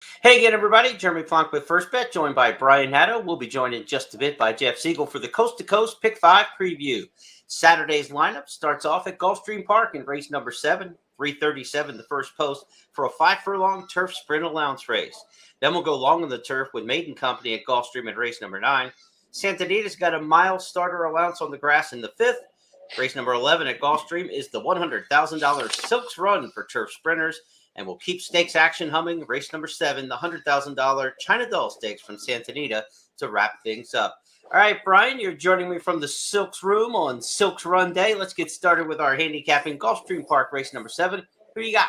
Hey again, everybody. Jeremy Plonk with First Bet, joined by Brian Nadeau. We'll be joined in just a bit by Jeff Siegel for the Coast to Coast Pick 5 preview. Saturday's lineup starts off at Gulfstream Park in race number 7, 337, the first post, for a 5-furlong turf sprint allowance race. Then we'll go long on the turf with Maiden Company at Gulfstream in race number 9. Santa Anita's got a mile starter allowance on the grass in the 5th. Race number 11 at Gulfstream is the $100,000 Silks Run for turf sprinters. And we'll keep stakes action humming. Race number 7, the $100,000 China Doll Stakes from Santa Anita to wrap things up. All right, Brian, you're joining me from the Silks Room on Silks Run Day. Let's get started with our handicapping. Gulfstream Park, race number 7. Who you got?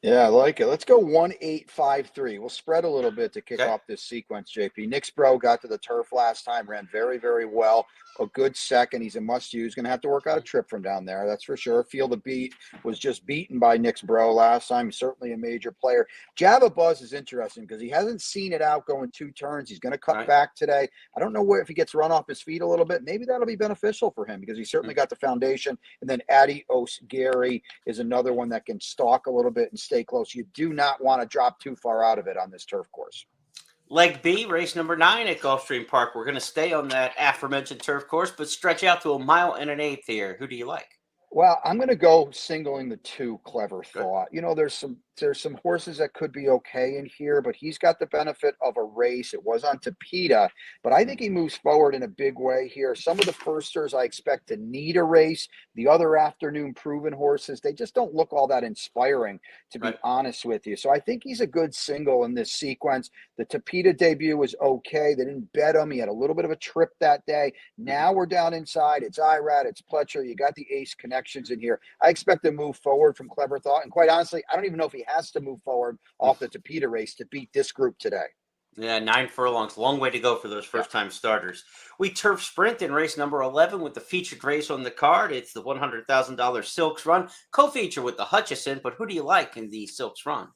Yeah, I like it. Let's go 1-8-5-3. We'll spread a little bit to kick Okay. off this sequence, JP. Nick's Bro got to the turf last time, ran very, very well. A good second. He's a must-use. Going to have to work out a trip from down there, that's for sure. Feel the Beat was just beaten by Nick's Bro last time. He's certainly a major player. Java Buzz is interesting because he hasn't seen it out going 2 turns. He's going to cut back today. I don't know if he gets run off his feet a little bit. Maybe that'll be beneficial for him because he certainly got the foundation. And then Adios Gary is another one that can stalk a little bit and stay close. You do not want to drop too far out of it on this turf course. Leg B, race number 9 at Gulfstream Park. We're going to stay on that aforementioned turf course, but stretch out to 1 1/8 here. Who do you like? Well, I'm going to go singling the 2, Clever Thought. You know, there's some horses that could be okay in here, but he's got the benefit of a race. It was on Tapeta, but I think he moves forward in a big way here. Some of the firsters I expect to need a race. The other afternoon proven horses, they just don't look all that inspiring, to be honest with you. So I think he's a good single in this sequence. The Tapeta debut was okay. They didn't bet him. He had a little bit of a trip that day. Now we're down inside. It's Irad, it's Pletcher. You got the ace connections in here. I expect to move forward from Clever Thought. And quite honestly, I don't even know if he has to move forward off the Tapeta race to beat this group today. Yeah, 9 furlongs. Long way to go for those first-time starters. We turf sprint in race number 11 with the featured race on the card. It's the $100,000 Silks Run. Co-feature with the Hutchison, but who do you like in the Silks Run?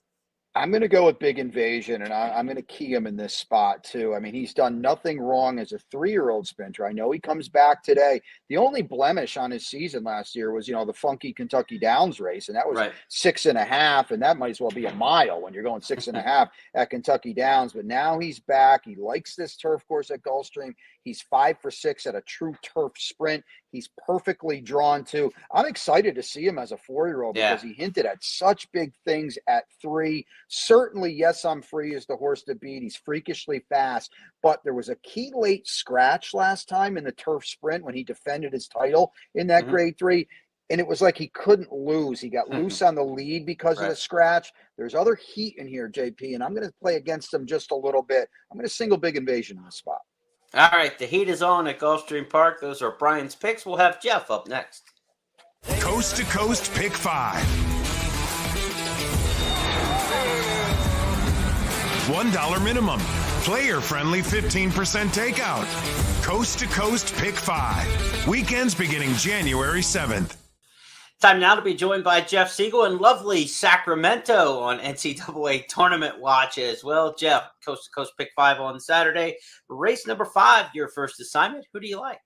I'm going to go with Big Invasion, and I'm going to key him in this spot, too. I mean, he's done nothing wrong as a 3-year-old sprinter. I know he comes back today. The only blemish on his season last year was, the funky Kentucky Downs race, and that was 6.5, and that might as well be a mile when you're going 6.5 at Kentucky Downs. But now he's back. He likes this turf course at Gulfstream. He's 5 for 6 at a true turf sprint. He's perfectly drawn, too. I'm excited to see him as a 4-year-old because he hinted at such big things at 3. Certainly, Yes, I'm Free is the horse to beat. He's freakishly fast. But there was a key late scratch last time in the turf sprint when he defended his title in that grade 3. And it was like he couldn't lose. He got loose on the lead because of the scratch. There's other heat in here, JP, and I'm going to play against him just a little bit. I'm going to single Big Invasion in this spot. All right, the heat is on at Gulfstream Park. Those are Brian's picks. We'll have Jeff up next. Coast to Coast Pick 5. $1 minimum. Player-friendly 15% takeout. Coast to Coast Pick 5. Weekends beginning January 7th. Time now to be joined by Jeff Siegel in lovely Sacramento on NCAA Tournament Watch as well. Jeff, Coast to Coast Pick 5 on Saturday. Race number 5, your first assignment. Who do you like?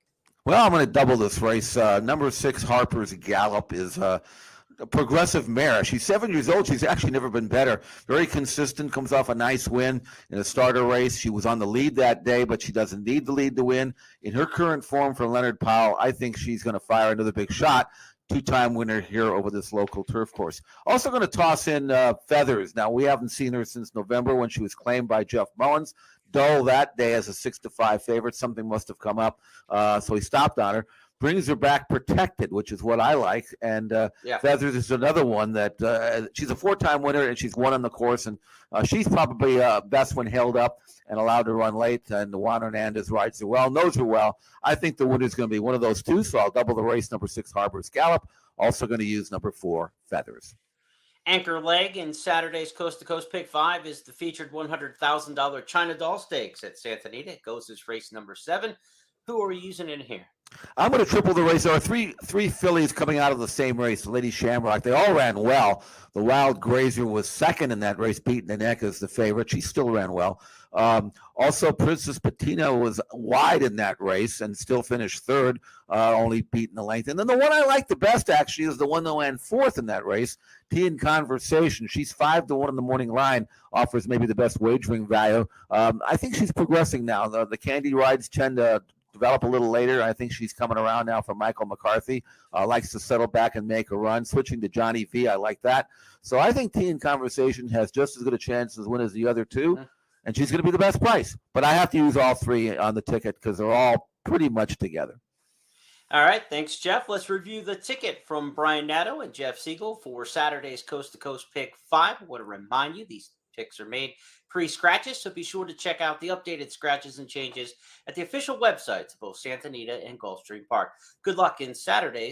Well, I'm going to double this race. Number 6, Harper's Gallop, is a progressive mare. She's 7 years old. She's actually never been better. Very consistent, comes off a nice win in a starter race. She was on the lead that day, but she doesn't need the lead to win. In her current form for Leonard Powell, I think she's going to fire another big shot. 2-time winner here over this local turf course. Also going to toss in Feathers. Now, we haven't seen her since November when she was claimed by Jeff Mullins. Dull that day as a 6-5 favorite. Something must have come up, so he stopped on her. Brings her back protected, which is what I like. And Feathers is another one that she's a 4-time winner, and she's won on the course. And she's probably best when held up and allowed to run late. And Juan Hernandez rides her well, knows her well. I think the winner is going to be one of those two, so I'll double the race. Number 6, Harper's Gallop. Also going to use number 4, Feathers. Anchor leg in Saturday's Coast to Coast Pick 5 is the featured $100,000 China Doll Stakes at Santa Anita. It goes as race number 7. Who are we using in here? I'm going to triple the race. There are three fillies coming out of the same race. Lady Shamrock. They all ran well. The Wild Grazer was second in that race, beating the neck as the favorite. She still ran well. Also, Princess Patina was wide in that race and still finished third, only beating the length. And then the one I like the best, actually, is the one that ran fourth in that race, Tea and Conversation. She's 5-1 in the morning line, offers maybe the best wagering value. I think she's progressing now. The Candy rides tend to develop a little later. I think she's coming around now for Michael McCarthy. Likes to settle back and make a run. Switching to Johnny V, I like that. So I think Tea and Conversation has just as good a chance to win as the other two, and she's going to be the best price. But I have to use all three on the ticket because they're all pretty much together. All right, thanks, Jeff. Let's review the ticket from Brian Nadeau and Jeff Siegel for Saturday's Coast to Coast Pick 5. I want to remind you, these picks are made pre-scratches, so be sure to check out the updated scratches and changes at the official websites of both Santa Anita and Gulfstream Park. Good luck in Saturday's